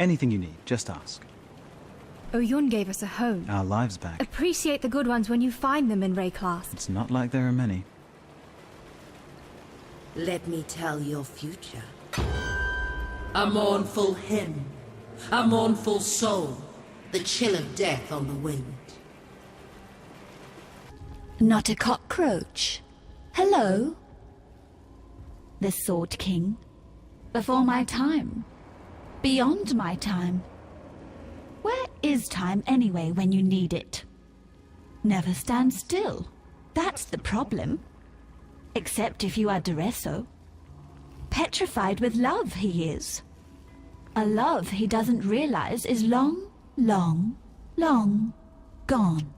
Anything you need, just ask. Oyun gave us a home. Our lives back. Appreciate the good ones when you find them in Ray class. It's not like there are many. Let me tell your future. A mournful hymn, a mournful soul, the chill of death on the wind. Not a cockroach. Hello? The Sword King. Before my time. Beyond my time. Where is time anyway when you need it? Never stand still. That's the problem. Except if you are Daresso. Petrified with love he is. A love he doesn't realize is long, long, long gone.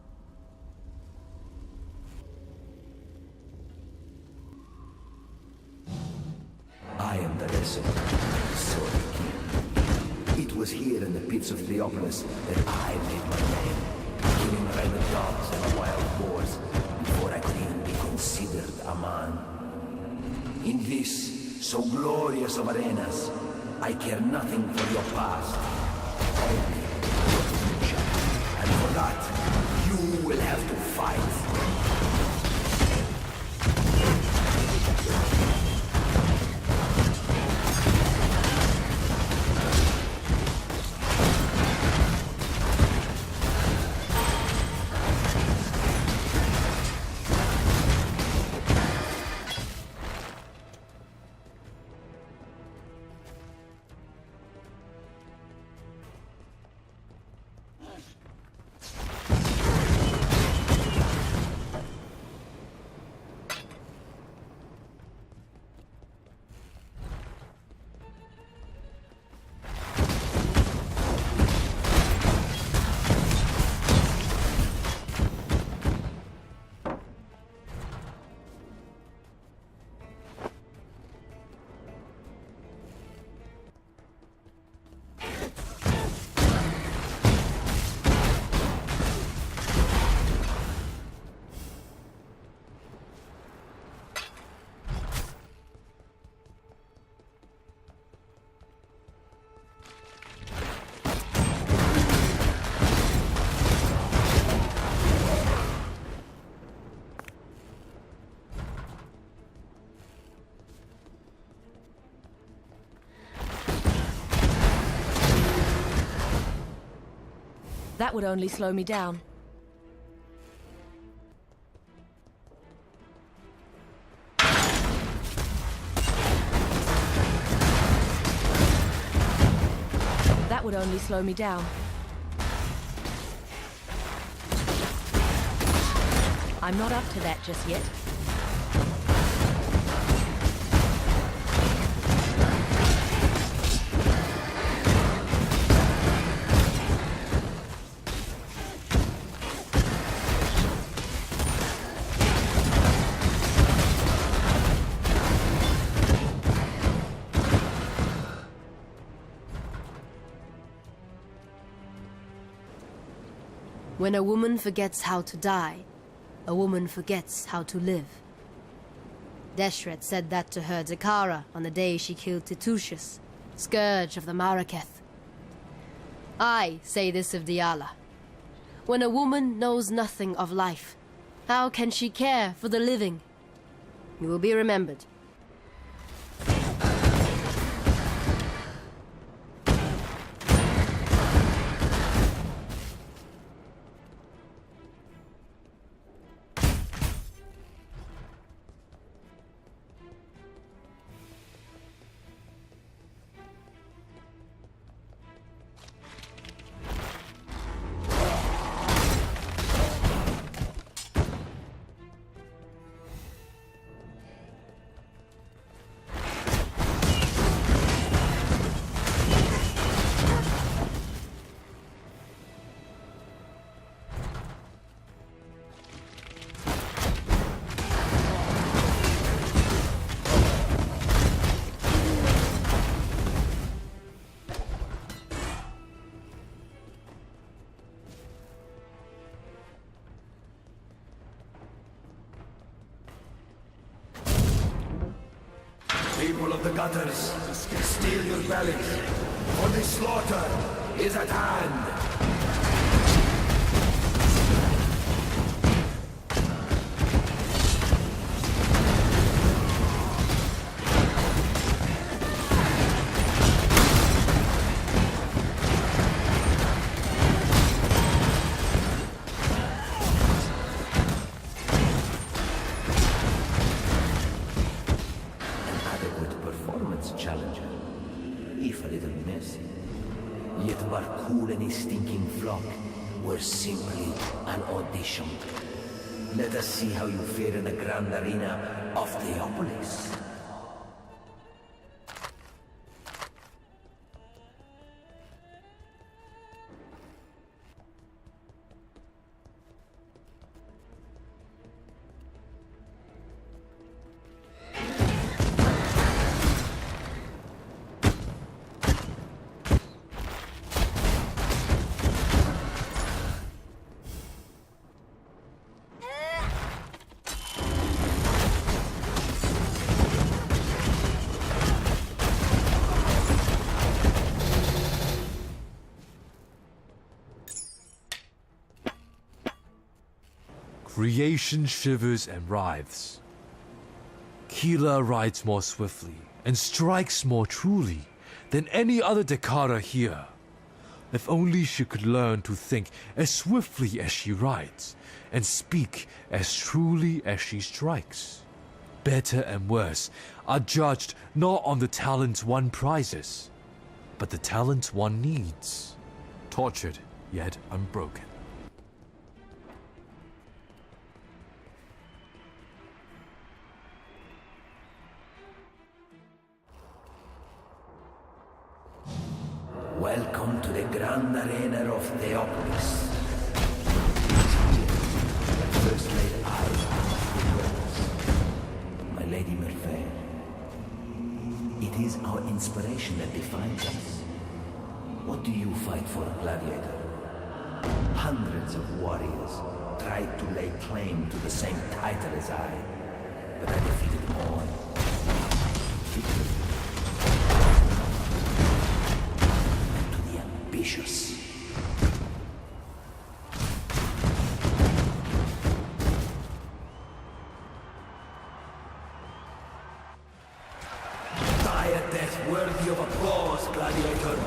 I am Daresso, Sword King. It was here in the pits of Theopolis that I made my name, killing rabid dogs and wild boars before I could even be considered a man. In this, so glorious of arenas, I care nothing for your past, only your future. And for that, you will have to fight. That would only slow me down. That would only slow me down. I'm not up to that just yet. When a woman forgets how to die, a woman forgets how to live. Deshret said that to her Dakara on the day she killed Titusius, scourge of the Maraketh. I say this of Diala. When a woman knows nothing of life, how can she care for the living? You will be remembered. People of the gutters, steel your bellies. For the slaughter is at hand! An adequate performance challenger, if a little messy. Yet Barcool and his stinking flock were simply an audition. Let us see how you fare in the grand arena of Theopolis. Creation shivers and writhes. Keela rides more swiftly and strikes more truly than any other Dakara here. If only she could learn to think as swiftly as she rides and speak as truly as she strikes. Better and worse are judged not on the talents one prizes, but the talents one needs. Tortured yet unbroken. Welcome to the grand arena of Theopolis. I first laid eyes on the words. My Lady Merveille. It is our inspiration that defines us. What do you fight for, gladiator? Hundreds of warriors tried to lay claim to the same title as I, but I defeated them all. Ambitious. Die a death worthy of applause, gladiator.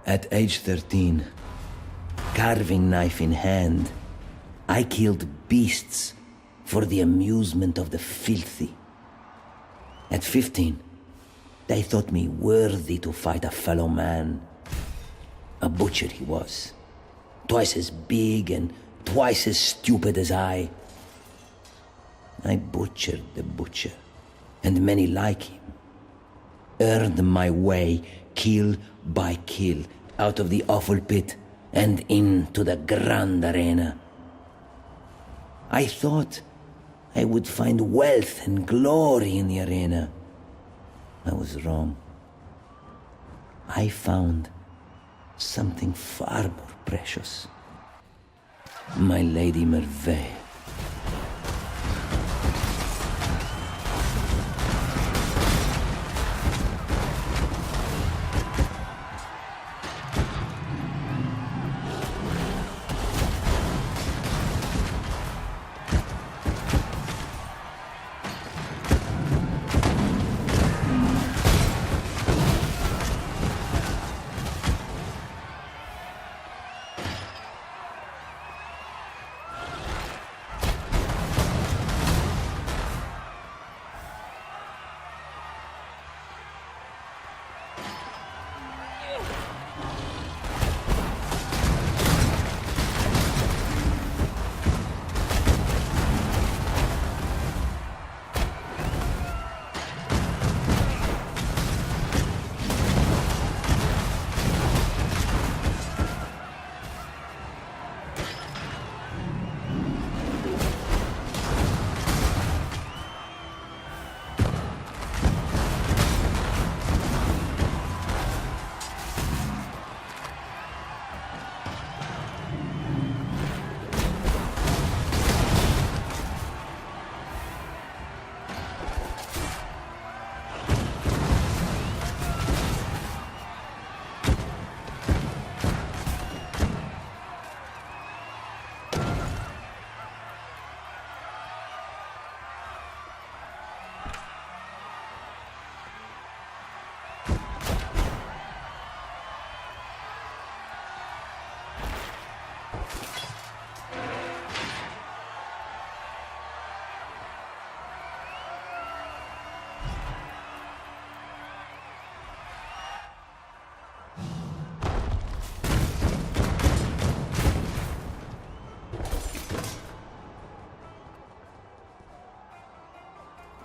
At age 13, carving knife in hand, I killed beasts for the amusement of the filthy. At 15, they thought me worthy to fight a fellow man. A butcher he was, twice as big and twice as stupid as I. I butchered the butcher, and many like him. Earned my way, kill by kill, out of the awful pit, and into the Grand Arena. I thought I would find wealth and glory in the arena. I was wrong. I found something far more precious. My Lady Merveille.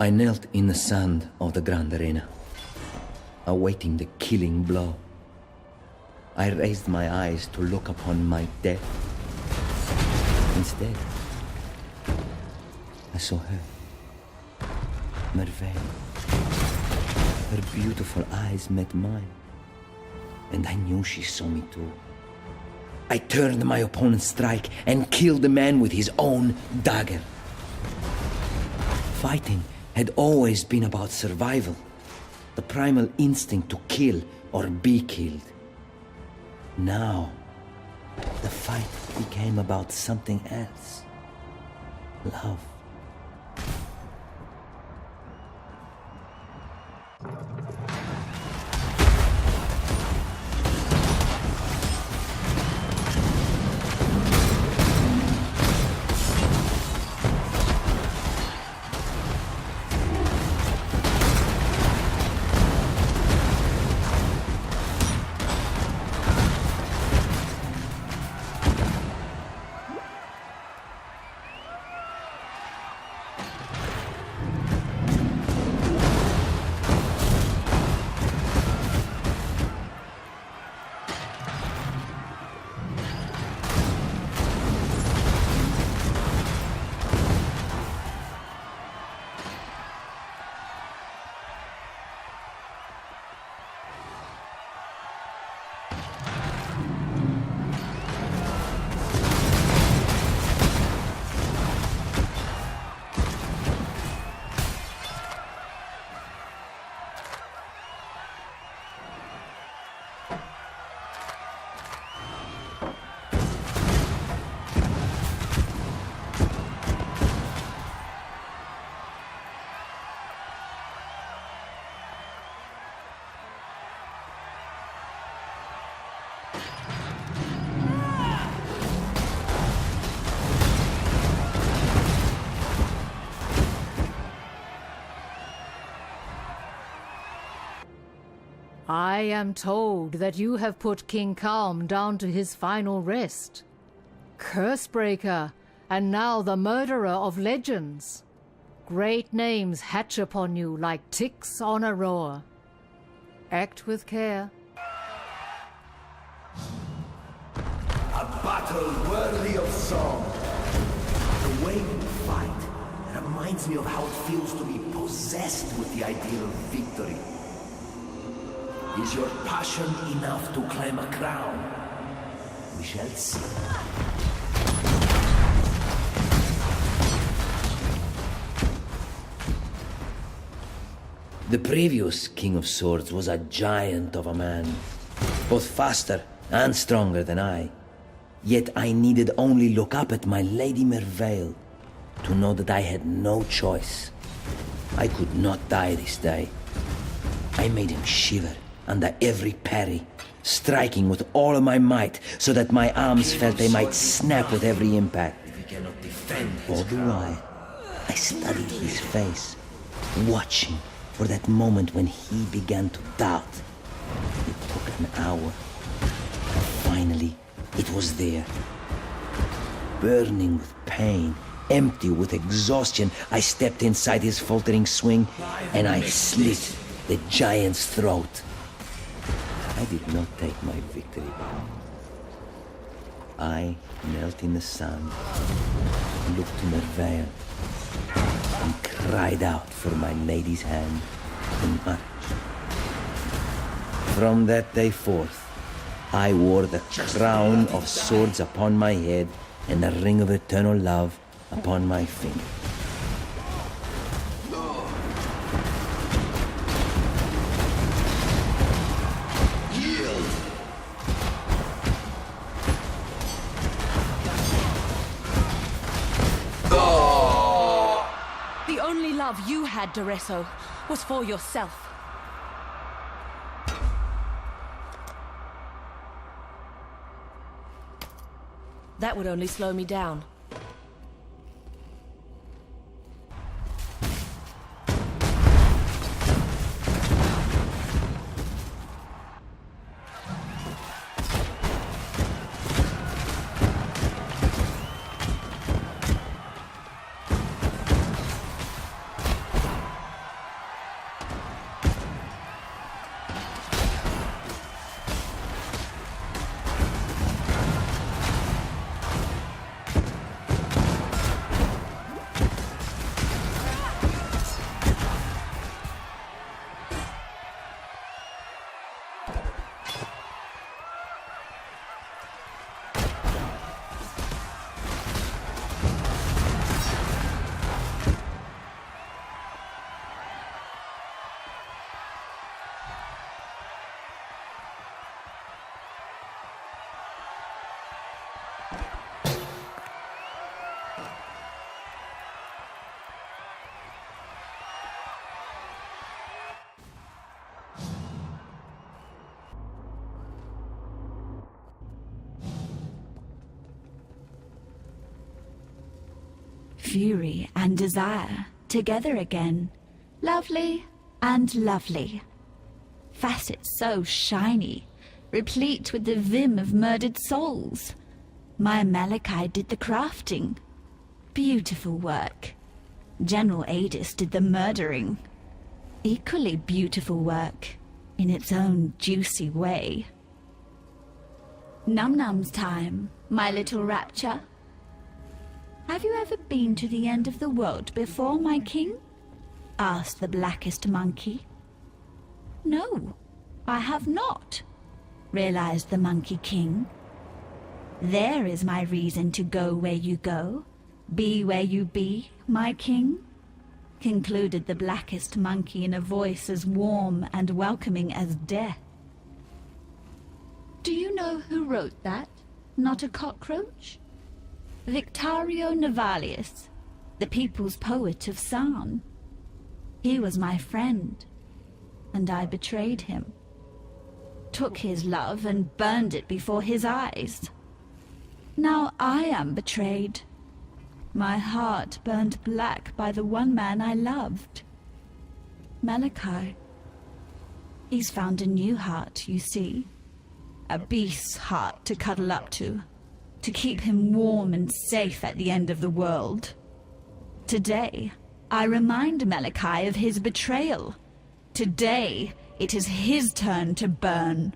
I knelt in the sand of the Grand Arena, awaiting the killing blow. I raised my eyes to look upon my death. Instead, I saw her, Merveille. Her beautiful eyes met mine, and I knew she saw me too. I turned my opponent's strike and killed the man with his own dagger. Fighting had always been about survival, the primal instinct to kill or be killed. Now, the fight became about something else. Love. I am told that you have put King Calm down to his final rest. Cursebreaker, and now the murderer of legends. Great names hatch upon you like ticks on a roar. Act with care. battle worthy of song. The way you fight reminds me of how it feels to be possessed with the idea of victory. Is your passion enough to claim a crown? We shall see. The previous King of Swords was a giant of a man, both faster and stronger than I. Yet I needed only look up at my Lady Merveil to know that I had no choice. I could not die this day. I made him shiver under every parry, striking with all of my might so that my arms felt they might snap with every impact. All the while, I studied his face, watching for that moment when he began to doubt. It took an hour. Finally, it was there. Burning with pain, empty with exhaustion, I stepped inside his faltering swing and I slit the giant's throat. I did not take my victory bow. I knelt in the sand, looked to Merveil, and cried out for my lady's hand in marriage. From that day forth, I wore the crown of swords upon my head and the ring of eternal love upon my finger. The only love you had, Daresso, was for yourself. That would only slow me down. Fury and desire, together again. Lovely and lovely. Facets so shiny, replete with the vim of murdered souls. My Malachi did the crafting. Beautiful work. General Adis did the murdering. Equally beautiful work, in its own juicy way. Num-num's time, my little rapture. Have you ever been to the end of the world before, my king? Asked the blackest monkey. No, I have not, realized the Monkey King. There is my reason to go where you go, be where you be, my king, concluded the blackest monkey in a voice as warm and welcoming as death. Do you know who wrote that? Not a cockroach? Victario Navalius, the people's poet of Sarn. He was my friend, and I betrayed him. Took his love and burned it before his eyes. Now I am betrayed. My heart burned black by the one man I loved. Malachi. He's found a new heart, you see. A beast's heart to cuddle up to keep him warm and safe at the end of the world. Today, I remind Malachi of his betrayal. Today, it is his turn to burn.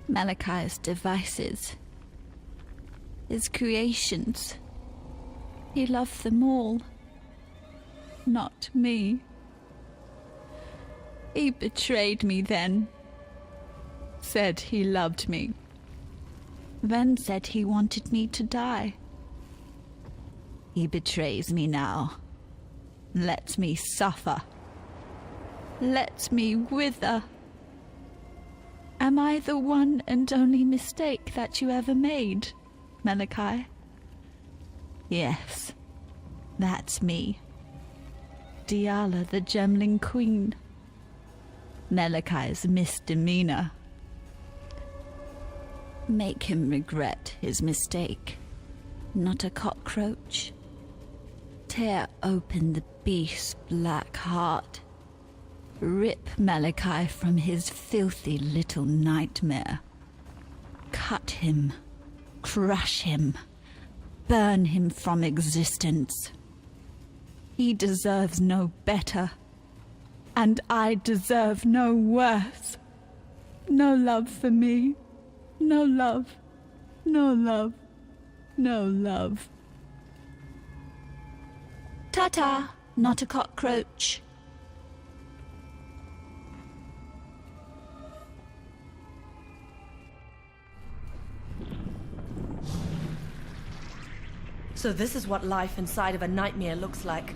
Malachi's devices, his creations. He loved them all, not me. He betrayed me then, said he loved me, then said he wanted me to die. He betrays me now, lets me suffer, lets me wither. Am I the one and only mistake that you ever made, Malachi? Yes, that's me. Diala, the Gemling Queen. Malachi's misdemeanor. Make him regret his mistake, not a cockroach. Tear open the beast's black heart. Rip Malachi from his filthy little nightmare. Cut him, crush him, burn him from existence. He deserves no better, and I deserve no worse. No love for me, no love, no love, no love. Ta-ta, not a cockroach. So this is what life inside of a nightmare looks like.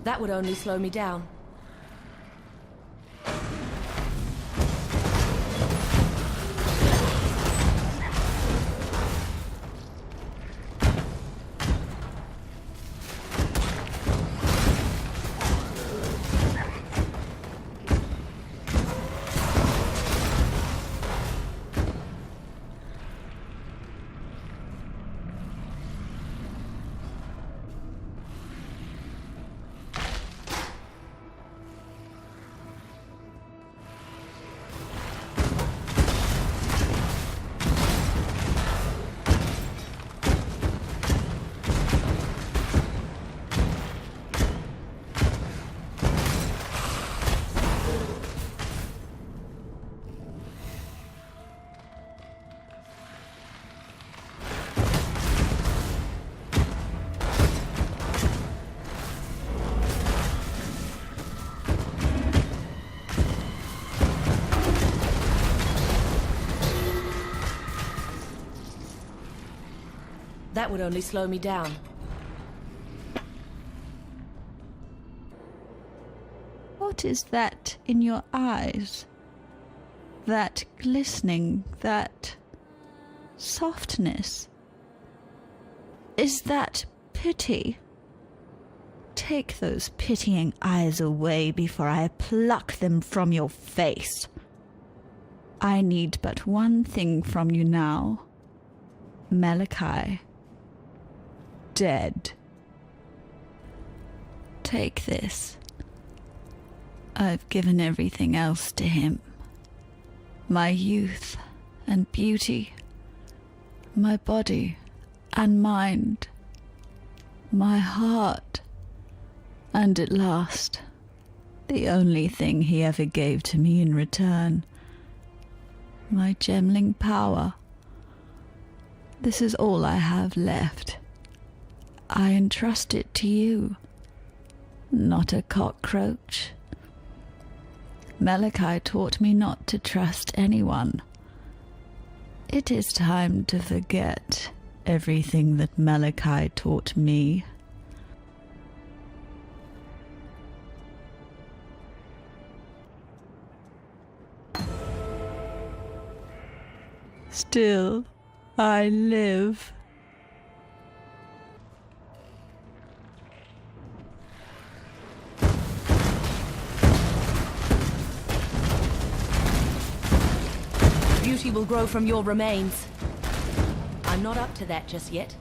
That would only slow me down. That would only slow me down. What is that in your eyes? That glistening, that softness? Is that pity? Take those pitying eyes away before I pluck them from your face. I need but one thing from you now. Malachi. Dead. Take this. I've given everything else to him. My youth and beauty, my body and mind, my heart, and at last, the only thing he ever gave to me in return, my gemling power. This is all I have left. I entrust it to you, not a cockroach. Malachi taught me not to trust anyone. It is time to forget everything that Malachi taught me. Still, I live. Beauty will grow from your remains. I'm not up to that just yet.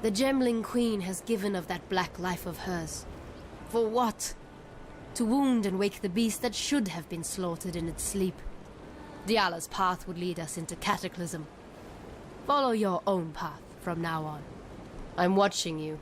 The Gemling Queen has given of that black life of hers. For what? To wound and wake the beast that should have been slaughtered in its sleep. Diala's path would lead us into Cataclysm. Follow your own path from now on. I'm watching you.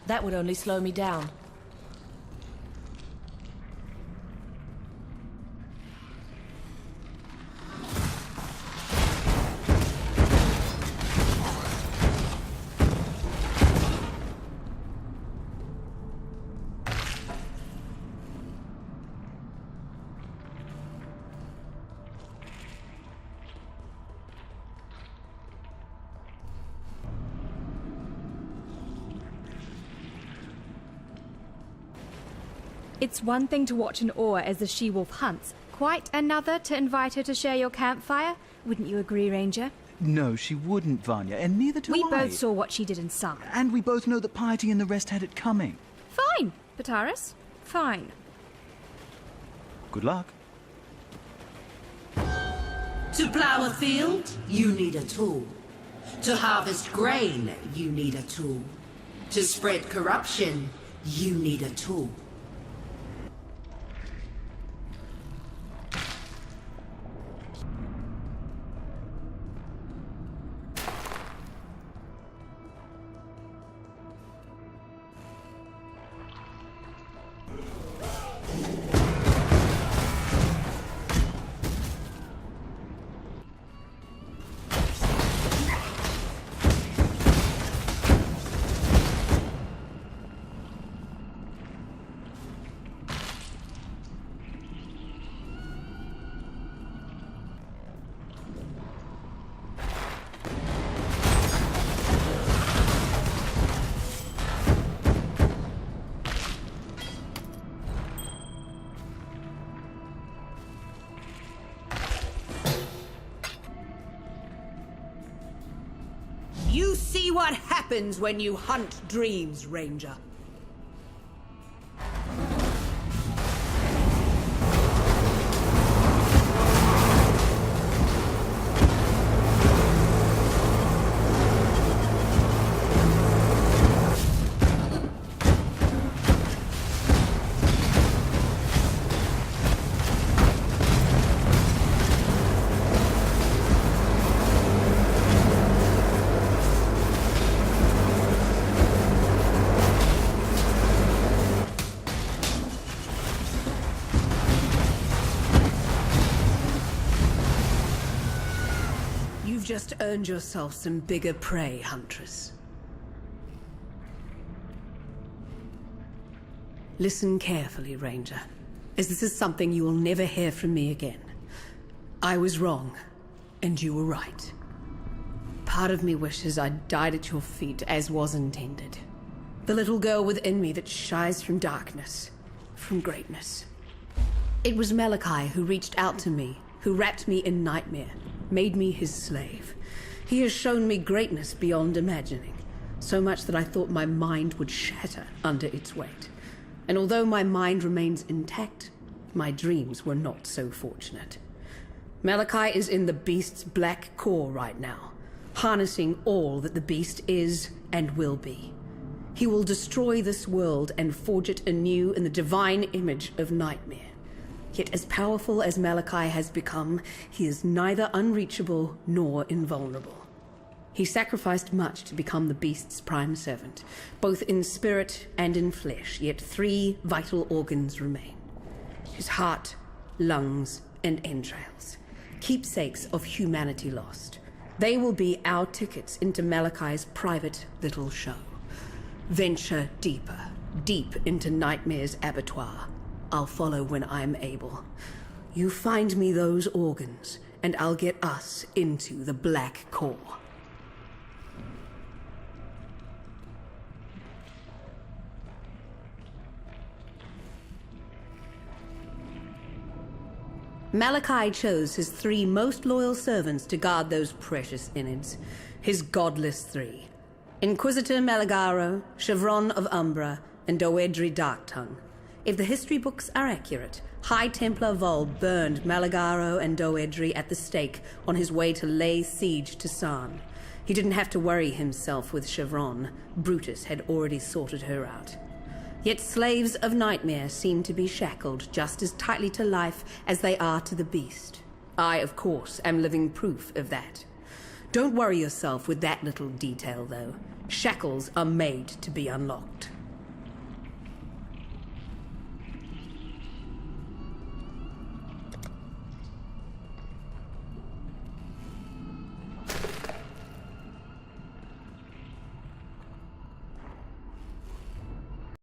That would only slow me down. It's one thing to watch in awe as the she-wolf hunts, quite another to invite her to share your campfire. Wouldn't you agree, Ranger? No, she wouldn't, Vanya, and neither do I. We both saw what she did inside. And we both know that Piety and the rest had it coming. Fine, Bataris. Fine. Good luck. To plow a field, you need a tool. To harvest grain, you need a tool. To spread corruption, you need a tool. You see what happens when you hunt dreams, Ranger. You've just earned yourself some bigger prey, Huntress. Listen carefully, Ranger, as this is something you will never hear from me again. I was wrong, and you were right. Part of me wishes I'd died at your feet, as was intended. The little girl within me that shies from darkness, from greatness. It was Malachi who reached out to me, who wrapped me in nightmare, made me his slave. He has shown me greatness beyond imagining, so much that I thought my mind would shatter under its weight. And although my mind remains intact, my dreams were not so fortunate. Malachi is in the Beast's black core right now, harnessing all that the Beast is and will be. He will destroy this world and forge it anew in the divine image of Nightmare. Yet as powerful as Malachi has become, he is neither unreachable nor invulnerable. He sacrificed much to become the Beast's prime servant, both in spirit and in flesh, yet 3 vital organs remain. His heart, lungs, and entrails, keepsakes of humanity lost. They will be our tickets into Malachi's private little show. Venture deeper, deep into Nightmare's abattoir. I'll follow when I'm able. You find me those organs, and I'll get us into the black core. Malachi chose his 3 most loyal servants to guard those precious innards. His godless 3. Inquisitor Malagaro, Chevron of Umbra, and Doedri Darktongue. If the history books are accurate, High Templar Vol burned Malagaro and Doedri at the stake on his way to lay siege to Sarn. He didn't have to worry himself with Chevron. Brutus had already sorted her out. Yet slaves of Nightmare seem to be shackled just as tightly to life as they are to the Beast. I, of course, am living proof of that. Don't worry yourself with that little detail, though. Shackles are made to be unlocked.